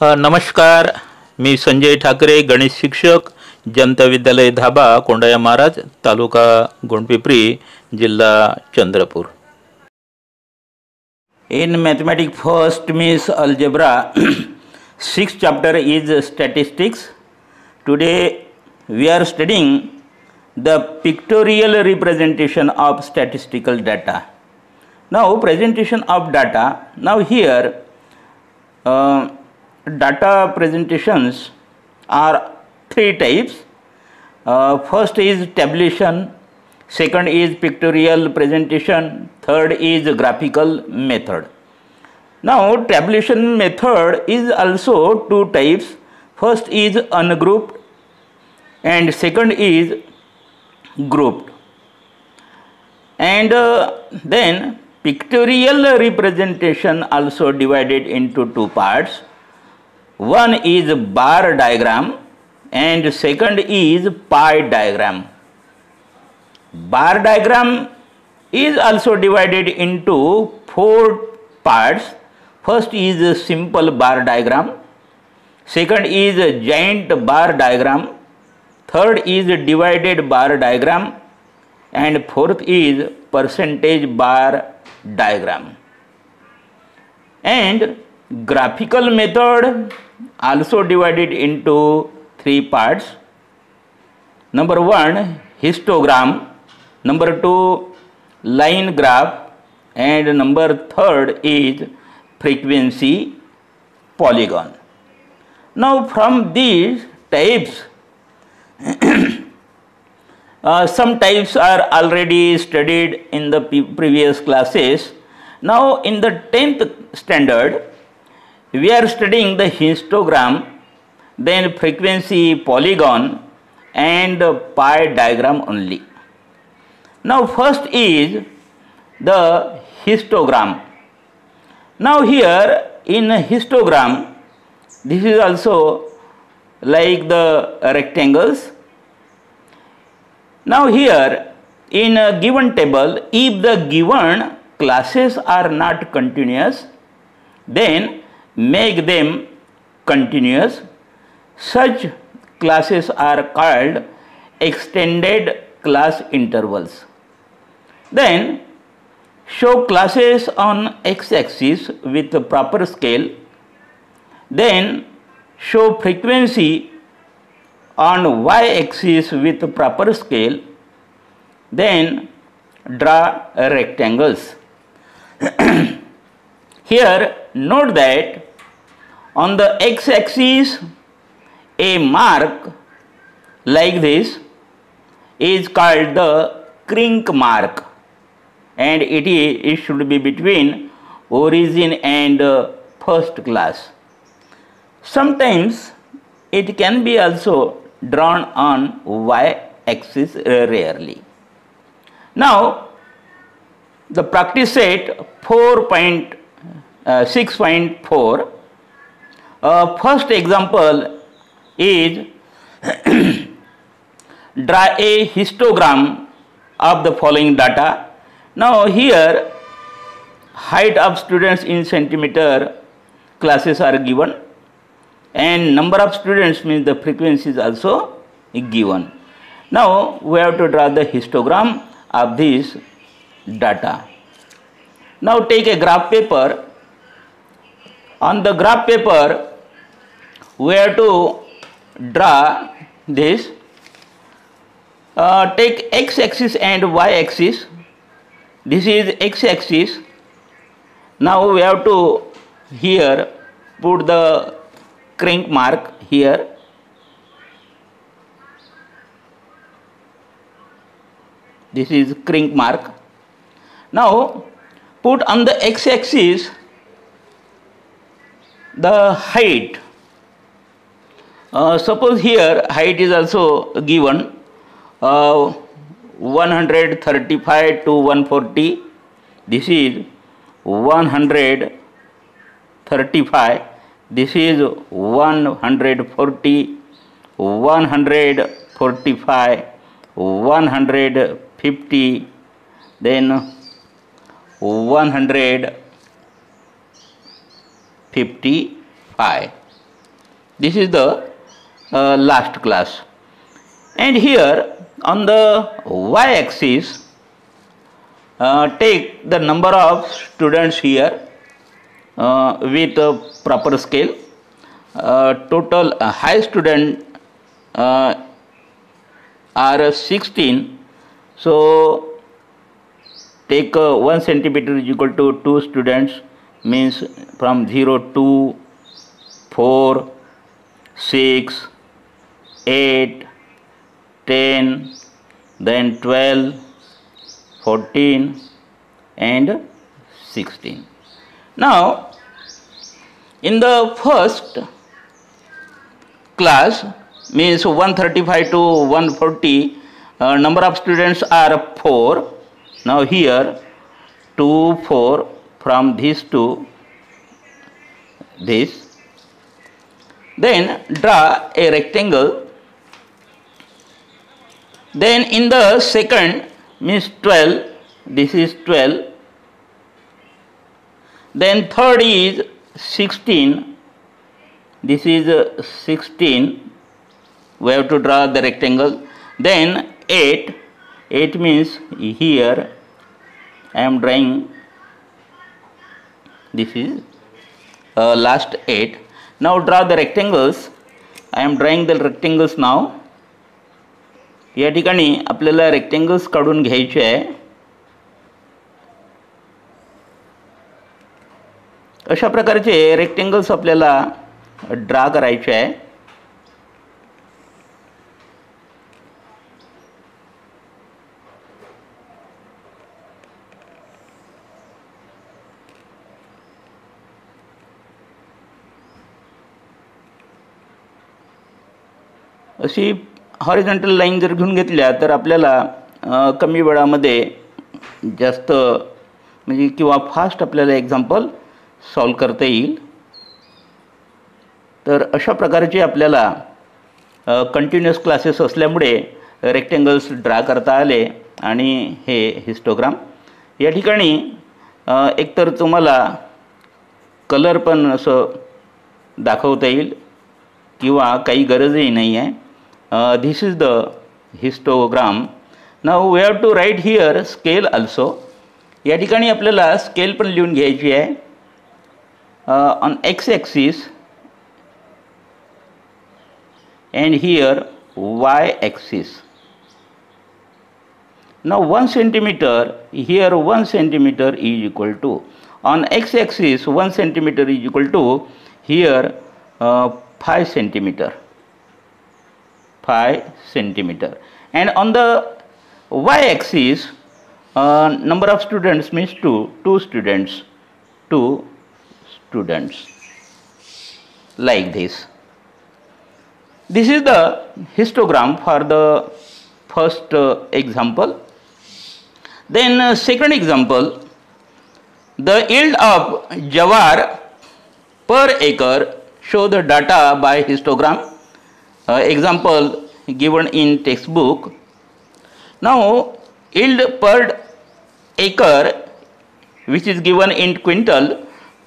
नमस्कार. मी संजय ठाकरे, गणित शिक्षक, जनता विद्यालय धाबा, कोंडाया महाराज, तालुका गोंडपिंपरी, जिल्हा Chandrapur. In mathematics first means algebra, sixth chapter is statistics. Today we are studying the pictorial representation of statistical data. Now presentation of data. Now here data presentations are three types. First is tabulation, second is pictorial presentation, third is graphical method. Now tabulation method is also two types. First is ungrouped and second is grouped. And then pictorial representation also divided into two parts. One is bar diagram and second is pie diagram. Bar diagram is also divided into four parts. First is simple bar diagram, second is giant bar diagram, third is divided bar diagram, and fourth is percentage bar diagram. And graphical method also divided into three parts. Number one, histogram, number two, line graph, and number third is frequency polygon. Now from these types, some types are already studied in the previous classes. Now in the 10th standard, we are studying the histogram, then frequency polygon and pie diagram only. Now first is the histogram. Now here in a histogram, this is also like the rectangles. Now here in a given table, if the given classes are not continuous, then make them continuous. Such classes are called extended class intervals. Then show classes on x-axis with the proper scale. Then show frequency on y-axis with the proper scale. Then draw rectangles. Here note that on the x-axis a mark like this is called the crink mark, and it should be between origin and first class. Sometimes it can be also drawn on y-axis rarely. Now the practice set 6.4. First example is draw a histogram of the following data. Now here height of students in centimeter classes are given, and number of students means the frequency is also given. Now we have to draw the histogram of this data. Now take a graph paper. On the graph paper we have to draw this. Take x-axis and y-axis. This is x-axis. Now we have to here put the crink mark here. This is crink mark. Now put on the x-axis the height. Suppose here height is also given 135 to 140. This is 135. This is 140, 145, 150, then 155. This is the last class. And here on the y-axis, take the number of students here with a proper scale. Total high student are 16. So take 1 centimeter is equal to 2 students, means from 0 to 4, 6, 8, 10, then 12, 14 and 16. Now in the first class, means 135 to 140, number of students are 4. Now here 2, 4 from this to this. Then draw a rectangle. Then in the second, means 12, this is 12. Then third is 16, this is 16, we have to draw the rectangle. Then 8 means here I am drawing, this is last 8. Now draw the rectangles. I am drawing the rectangles now. या ठिकाणी आपल्याला rectangles काढून घ्यायचे आहे. अशा प्रकारचे rectangles आपल्याला draw करायचे आहे. अशी हॉरिझॉन्टल लाईन जर घेऊन घेतल्या तर आपल्याला कमी वेळामध्ये जास्त म्हणजे किंवा फास्ट आपल्याला एक्झाम्पल सॉल्व करता येईल. तर अशा प्रकारचे आपल्याला कंटिन्युअस क्लासेस असल्यामुळे रेक्टेंगल्स ड्रा करता आले. आणि हे हिस्टोग्राम या ठिकाणी एकतर तुम्हाला कलर पण असं दाखवता येईल किंवा काही गरजही नाही आहे. This is the histogram. Now we have to write here scale also. या ठिकाणी आपल्याला स्केल पण लिहून घ्यायची आहे. On x axis and here y axis. Now 1 centimeter, here 1 centimeter is equal to, on x axis 1 centimeter is equal to here 5 centimeter. 5 centimeter. And on the y-axis, number of students means 2 students, 2 students, like this. This is the histogram for the first example. Then second example, the yield of jawar per acre, show the data by histogram. Example given in textbook. Now yield per acre, which is given in quintal,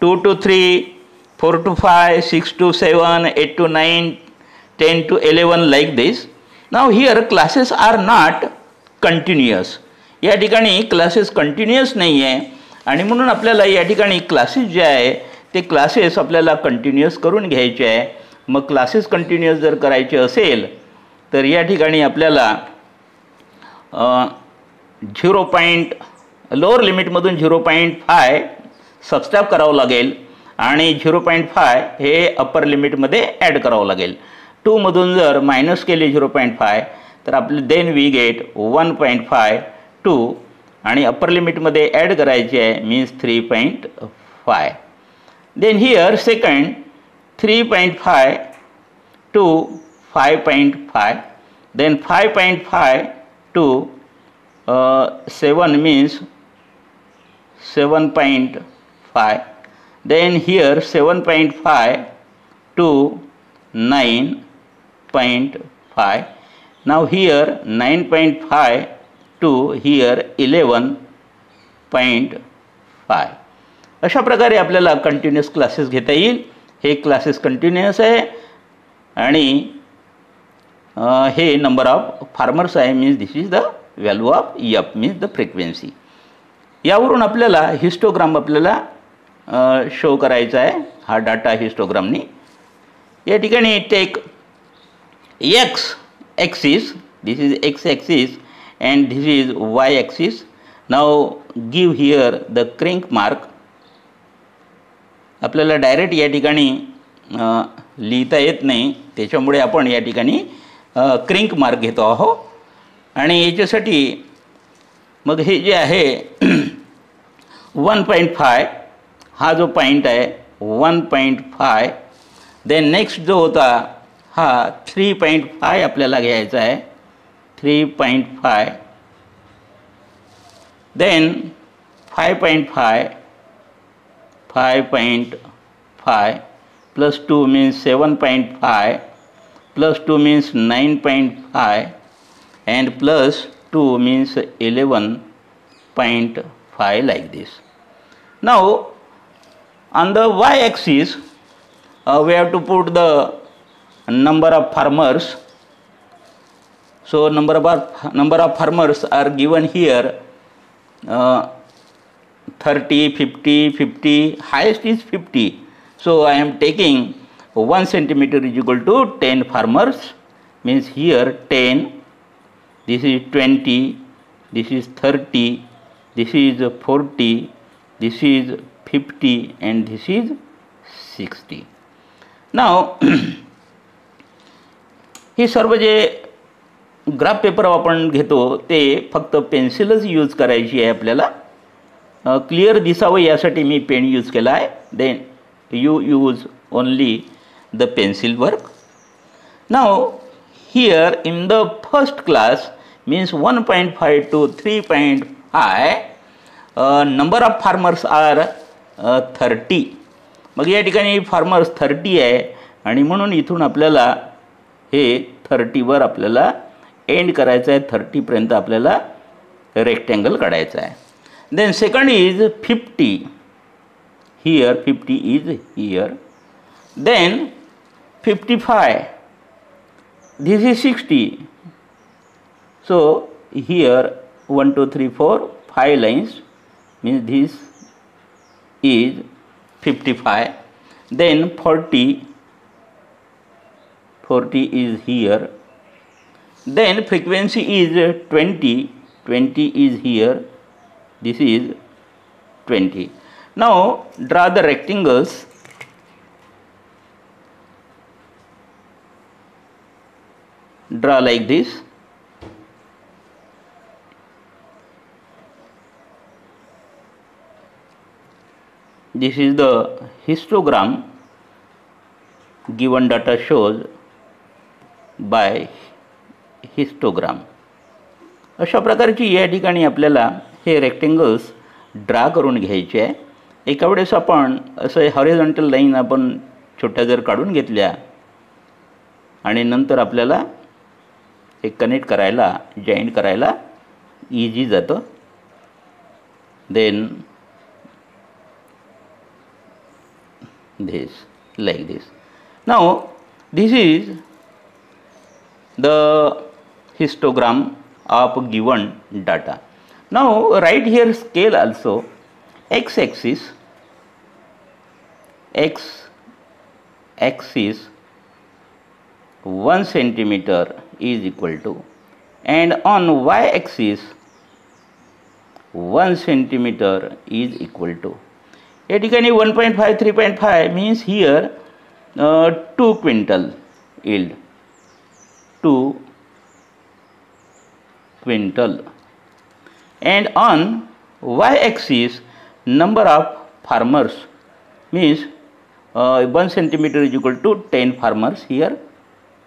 2 to 3, 4 to 5, 6 to 7, 8 to 9, 10 to 11, like this. Now here classes are not continuous. या ठिकाणी classes continuous नाही आहे आणि म्हणून आपल्याला या ठिकाणी classes जे आहे ते क्लासेस आपल्याला कंटिन्युअस करून घ्यायचे आहे. मग क्लासेस कंटिन्युअस जर करायचे असेल तर या ठिकाणी आपल्याला 0. लोअर लिमिटमधून 0.5 सबस्ट्रॅक्ट करावं लागेल आणि 0.5 हे अप्पर लिमिटमध्ये ॲड करावं लागेल. 2 मधून जर मायनस केले 0.5 तर आपले देन वी गेट 1.5 2 आणि अप्पर लिमिटमध्ये ॲड करायचे आहे means 3.5. Then here second 3.5 to 5.5, then 5.5 to 7 means 7.5, then here 7.5 to 9.5. Now here 9.5 to here 11.5. अशा प्रकारे आपल्याला कंटिन्युअस क्लासेस घेता येईल. हे क्लासेस कंटिन्युअस आहे आणि हे नंबर ऑफ फार्मर्स आहे, means this is the value of F means the frequency. यावरून आपल्याला हिस्टोग्राम आपल्याला शो करायचा आहे, हा डाटा हिस्टोग्रामनी. या ठिकाणी take X axis, this is X axis and this is y axis. Now give here the crank mark. आपल्याला डायरेक्ट या ठिकाणी लिहिता येत नाही, त्याच्यामुळे आपण या ठिकाणी क्रिंक मार्क घेतो आहोत. आणि याच्यासाठी मग हे जे आहे 1.5 हा जो पॉईंट आहे 1.5, देन नेक्स्ट जो होता हा 3.5 आपल्याला घ्यायचा आहे 3.5, then 5.5, 5.5 plus 2 means 7.5, plus 2 means 9.5, and plus 2 means 11.5 like this. Now on the y-axis we have to put the number of farmers. So number of farmers are given here 30, 50, 50, highest is 50. So I am taking 1 centimeter is equal to 10 farmers, means here 10, this is 20, this is 30, this is 40, this is 50, and this is 60. Now हे सर्व जे graph paper आपण घेतो ते फक्त पेन्सिलच use करायची आहे आपल्याला. क्लिअर दिसावं यासाठी मी पेन यूज केला आहे. Then you use only the pencil work. Now here in the first class means 1.5 to 3.5 number of farmers are 30. मग या ठिकाणी फार्मर्स 30 आहे आणि म्हणून इथून आपल्याला हे 30वर आपल्याला एंड करायचं आहे. 30पर्यंत आपल्याला रेक्टँगल काढायचा आहे. Then second is 50, here 50 is here. Then 55, this is 60. So here 1 2 3 4 5 lines means this is 55. Then 40 is here. Then frequency is 20 is here, this is 20. Now draw the rectangles. Draw like this. This is the histogram. Given data shows by histogram. अशा प्रकारची या ठिकाणी आपल्याला हे rectangles draw करून घ्यायचे आहे. एका वेळेस आपण असं हॉरिझॉन्टल लाईन आपण छोट्या जर काढून घेतल्या आणि नंतर आपल्याला हे कनेक्ट करायला जॉईंट करायला इझी जातं. Then this like this. Now this is the histogram of given data. Now write here scale also. X axis 1 centimeter is equal to, and on y axis 1 centimeter is equal to. या ठिकाणी 1.5 3.5 means here 2 quintal yield, 2 quintal, and on y axis number of farmers means 1 centimeter is equal to 10 farmers, here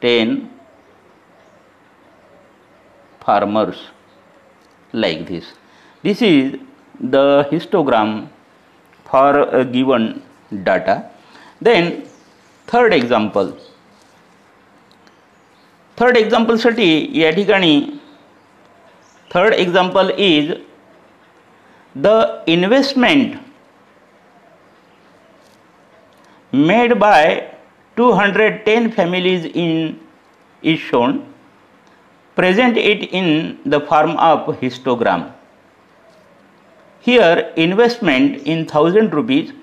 10 farmers like this. This is the histogram for a given data. Then third example साठी या ठिकाणी third example is the investment made by 210 families is shown. Present it in the form of histogram. Here investment in 1000 rupees,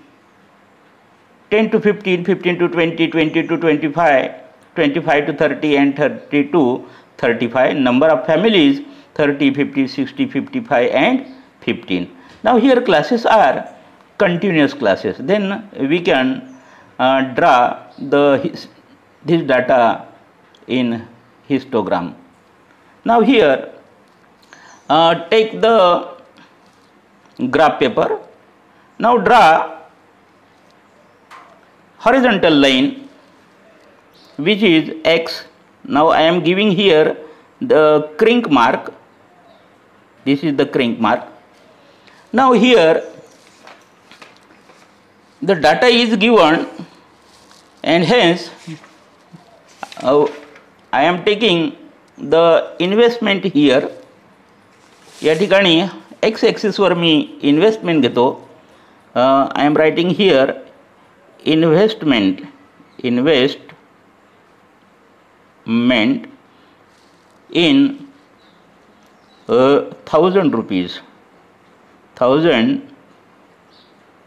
10 to 15, 15 to 20, 20 to 25, 25 to 30 and 30 to 35. Number of families 30, 50, 60, 55 and 15. Now here classes are continuous classes. Then we can draw this data in histogram. Now here take the graph paper. Now draw horizontal line which is x. Now I am giving here the crank mark. This is the crank mark. Now here the data is given, and hence I am taking the investment here. या ठिकाणी x axis वर मी investment घेतो. I am writing here investment in 1000 rupees, 1000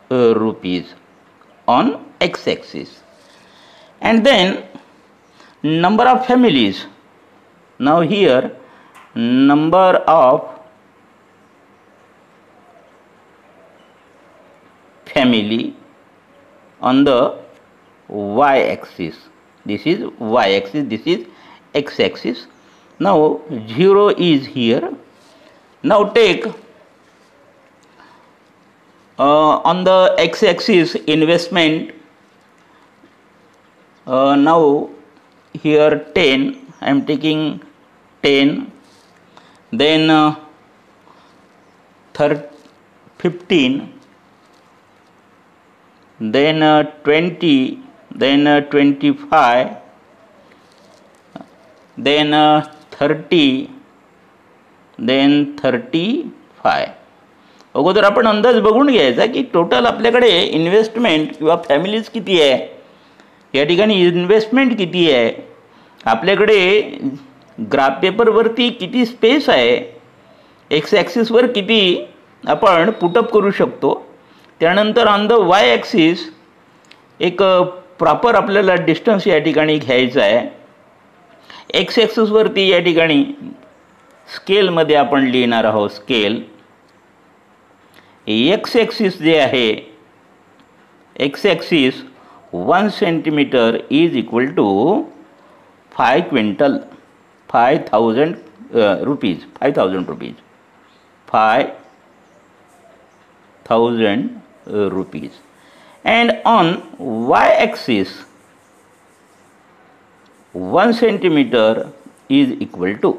rupees on x axis, and then number of families. Now here number of family on the y axis. This is y axis, this is x axis. Now 0 is here. Now take on the x axis investment. Now here 10, I am taking 10, then 15, then 20, then 25, then 30, then 35. अगोदर आपण अंदाज बघून घ्यायचा की total आपल्याकडे investment किंवा families किती आहे, या ठिकाणी इन्व्हेस्टमेंट किती आहे, आपल्याकडे ग्राफ पेपरवरती किती स्पेस आहे, एक्स ॲक्सिसवर किती आपण पुटअप करू शकतो. त्यानंतर ऑन द वाय ॲक्सिस एक प्रॉपर आपल्याला डिस्टन्स या ठिकाणी घ्यायचा आहे. एक्स ॲक्सिसवरती या ठिकाणी स्केलमध्ये आपण लिहिणार आहोत स्केल. एक्स ॲक्सिस जे आहे, X axis 1 centimetre is equal to 5 quintal, 5000 rupees, 5000 rupees, 5000 rupees. And on y axis 1 centimeter is equal to.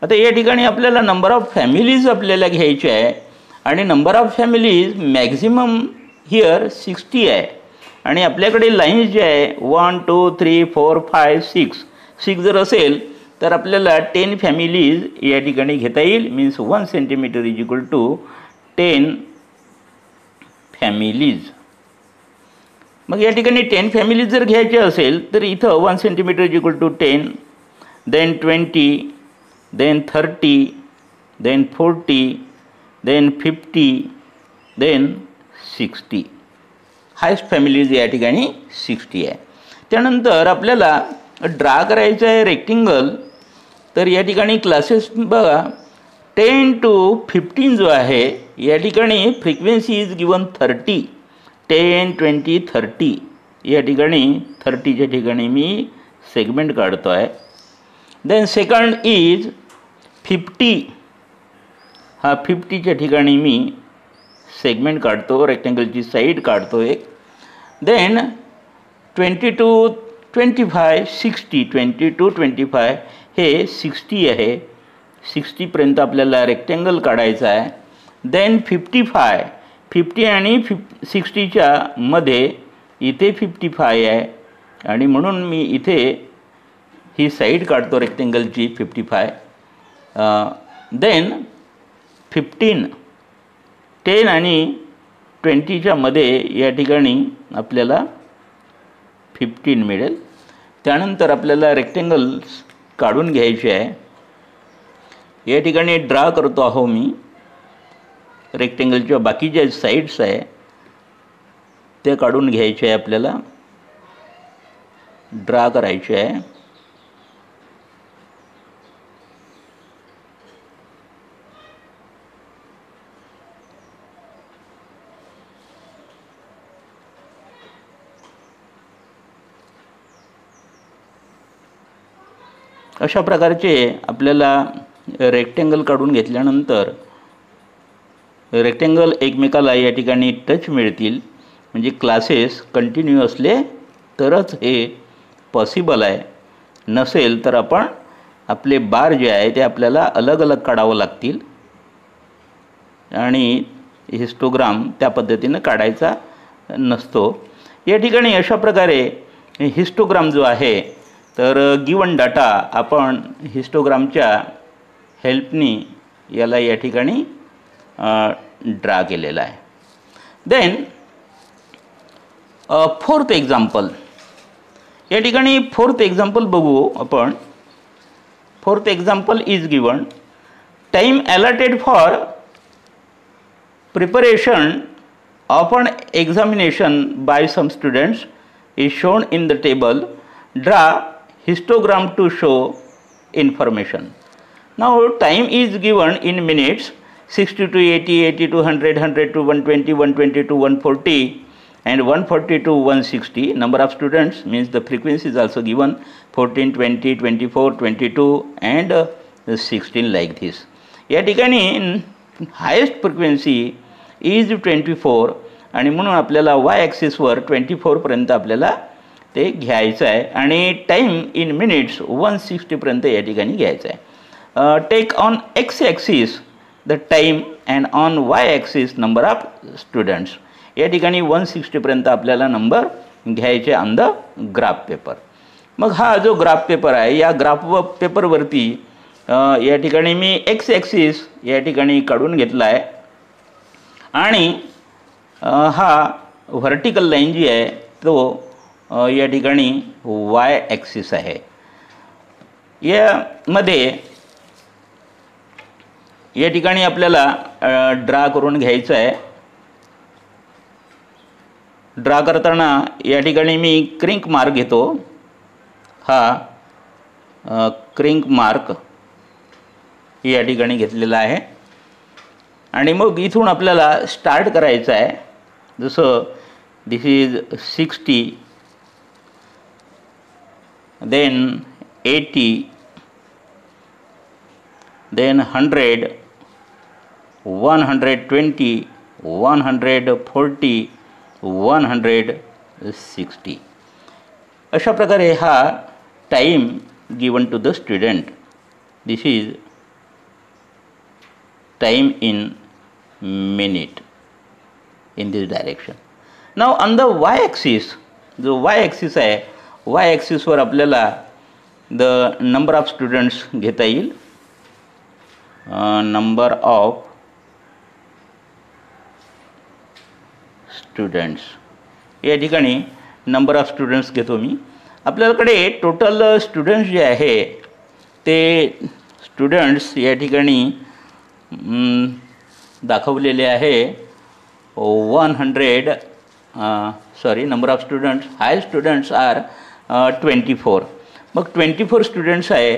आता या ठिकाणी आपल्याला नंबर ऑफ फॅमिलीज आपल्याला घ्यायचे आहे, आणि number of families maximum here 60 आहे, आणि आपल्याकडे लाईन्स जे आहे 1 2 3 4 5 6 जर असेल तर आपल्याला 10 फॅमिलीज या ठिकाणी घेता येईल. Means 1 centimetre is equal to 10 families. मग या ठिकाणी 10 फॅमिलीज जर घ्यायचे असेल तर इथं 1 centimetre is equal to 10, then 20, then 30, then 40, then 50, then 60. Highest families या ठिकाणी 60 आहे. त्यानंतर आपल्याला ड्रा करायचं आहे रेक्टेंगल. तर या ठिकाणी क्लासेस बघा 10 to 15 जो आहे या ठिकाणी फ्रिक्वेन्सी इज गिवन 30, 10 20 30. या ठिकाणी 30च्या ठिकाणी मी सेगमेंट काढतो आहे. देन सेकंड इज 50, हा 50च्या ठिकाणी मी सेगमेंट काढतो, रेक्टेंगलची साईड काढतो एक. देन 20 to 25 60, 20 to 25 हे 60 आहे, 60पर्यंत आपल्याला रेक्टेंगल काढायचा आहे. देन 55, 50 आणि 60च्या मध्ये इथे 55 आहे, आणि म्हणून मी इथे ही साईड काढतो रेक्टेंगलची 55. देन 15, 10 आणि 20च्या मध्ये या ठिकाणी आपल्याला 15 मिळेल. त्यानंतर आपल्याला रेक्टेंगल्स काढून घ्यायचे आहे. या ठिकाणी ड्रा करतो आहो मी. रेक्टेंगलच्या बाकी ज्या साईड्स आहे ते काढून घ्यायचे आहे, आपल्याला ड्रा करायचे आहे. अशा प्रकारचे आपल्याला रेक्टेंगल काढून घेतल्यानंतर रेक्टेंगल एकमेकाला या ठिकाणी टच मिळतील. म्हणजे क्लासेस कंटिन्यू असले तरच हे पॉसिबल आहे. नसेल तर आपण आपले बार जे आहे ते आपल्याला अलग अलग काढावं लागतील आणि हिस्टोग्राम त्या पद्धतीने काढायचा नसतो. या ठिकाणी अशा प्रकारे हिस्टोग्राम जो आहे तर गिवन डाटा आपण हिस्टोग्रामच्या हेल्पनी याला या ठिकाणी ड्रा केलेला आहे. Then fourth example. या ठिकाणी फोर्थ एक्झाम्पल बघू आपण. Fourth example is given. Time allotted for preparation of an examination by some students is shown in the table. Draw histogram to show information. Now time is given in minutes: 60 to 80, 80 to 100, 100 to 120, 120 to 140 and 140 to 160. Number of students means the frequency is also given: 14, 20, 24, 22 and 16 like this. या ठिकाणी highest frequency is 24 आणि म्हणून आपल्याला वाय ॲक्सिसवर 24 पर्यंत आपल्याला ते घ्यायचं आहे आणि टाईम इन मिनिट्स 160 पर्यंत या ठिकाणी घ्यायचं आहे. Take on X axis the time and on Y axis number of students. या ठिकाणी 160 पर्यंत आपल्याला नंबर घ्यायचे ऑन द ग्राफ पेपर. मग हा जो ग्राफ पेपर आहे या ग्राफ पेपरवरती या ठिकाणी मी एक्स ॲक्सिस या ठिकाणी काढून घेतला आहे आणि हा व्हर्टिकल लाईन जी आहे तो या ठिकाणी वाय ॲक्सिस आहे. यामध्ये या ठिकाणी आपल्याला ड्रा करून घ्यायचं आहे. ड्रा करताना या ठिकाणी मी क्रिंक मार्क घेतो. हा क्रिंक मार्क या ठिकाणी घेतलेला आहे आणि मग इथून आपल्याला स्टार्ट करायचं आहे. जसं दिस इज 60, देन 80, देन 100, 120, 140, 160. अशा प्रकारे हा time given to the student. This is time in minute in this direction. Now on the y axis, जो y axis आहे y axis वर आपल्याला the number of students घेता येईल. number of students या ठिकाणी number of students घेतो मी. आपल्याकडे total students जे आहे ते स्टुडंट्स या ठिकाणी दाखवलेले आहे 100. Number of students, high students are 24. मग 24 स्टुडंट्स आहे.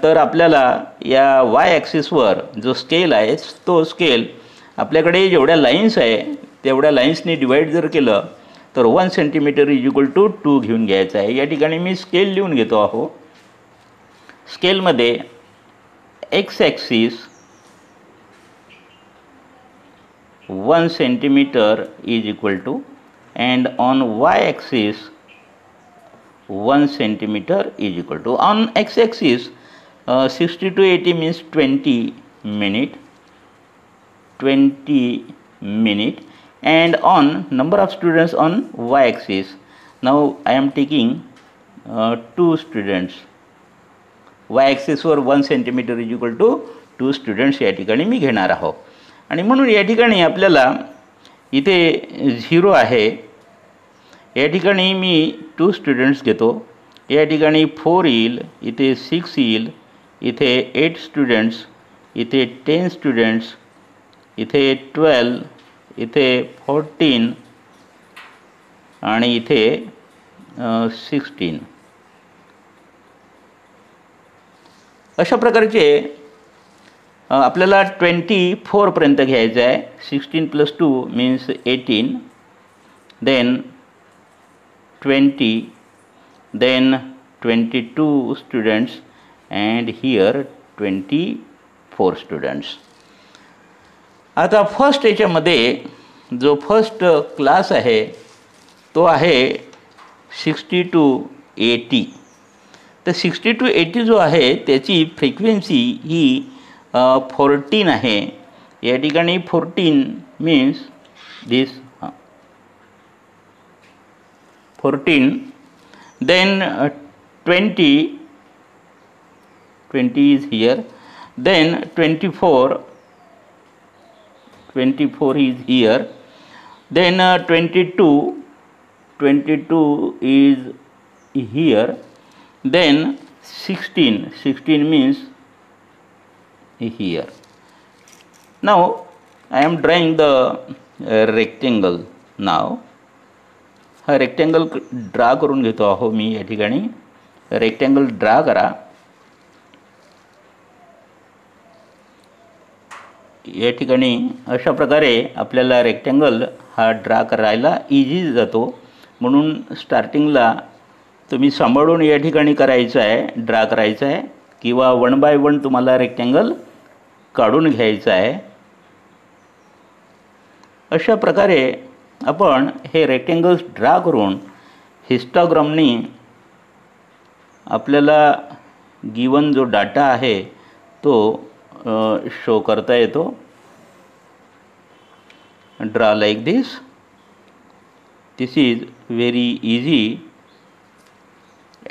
तर आपल्याला या वाय ॲक्सिसवर जो स्केल आहे तो स्केल आपल्याकडे जेवढ्या लाईन्स आहे तेवढ्या लाईन्सनी डिवाईड जर केलं तर 1 सेंटीमीटर इज इक्वल टू 2 घेऊन घ्यायचं आहे. या ठिकाणी मी स्केल लिहून घेतो आहो. स्केलमध्ये x axis 1 centimeter is equal to and on y axis 1 centimeter is equal to. On x axis 60 to 80 means 20 minute and on number of students on y axis, now I am taking 2 students. y axis were 1 centimeter is equal to 2 students या ठिकाणी मी घेणार आहोत आणि म्हणून या ठिकाणी आपल्याला इथे 0 आहे. या ठिकाणी मी 2 स्टुडंट्स घेतो. या ठिकाणी 4 येईल, इथे 6 येईल, इथे 8 स्टुडंट्स, इथे 10 स्टुडंट्स, इथे 12, इथे 14 आणि इथे 16. अशा प्रकारचे आपल्याला 24 पर्यंत घ्यायचं आहे. 16 + 2 means 18, then 20, then 22 students and here 24 students. आता फर्स्ट याच्यामध्ये जो फर्स्ट क्लास आहे तो आहे 60 to 80. तर 60 to 80 जो आहे त्याची फ्रिक्वेन्सी ही 14 आहे. या ठिकाणी 14 means this 14, then 20 is here, then 24 is here, then 22 is here, then 16 means here. Now I am drawing the rectangle. now हा रेक्टँगल ड्रा करून घेतो आहो मी. या ठिकाणी रेक्टँगल ड्रा करा. या ठिकाणी अशा प्रकारे आपल्याला रेक्टँगल हा ड्रा करायला इझी जातो. म्हणून स्टार्टिंगला तुम्ही सांभाळून या ठिकाणी करायचं आहे, ड्रा करायचं आहे, किंवा 1 by 1 तुम्हाला रेक्टँगल काढून घ्यायचं आहे. अशा प्रकारे आपण हे रेक्टँगल्स ड्रा करून हिस्टोग्रामनी आपल्याला गिवन जो डाटा आहे तो शो करता येतो. Draw like this. This is very easy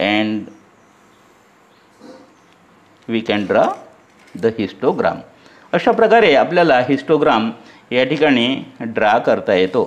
and we can draw the histogram. अशा प्रकारे आपल्याला हिस्टोग्राम या ठिकाणी ड्रा करता येतो.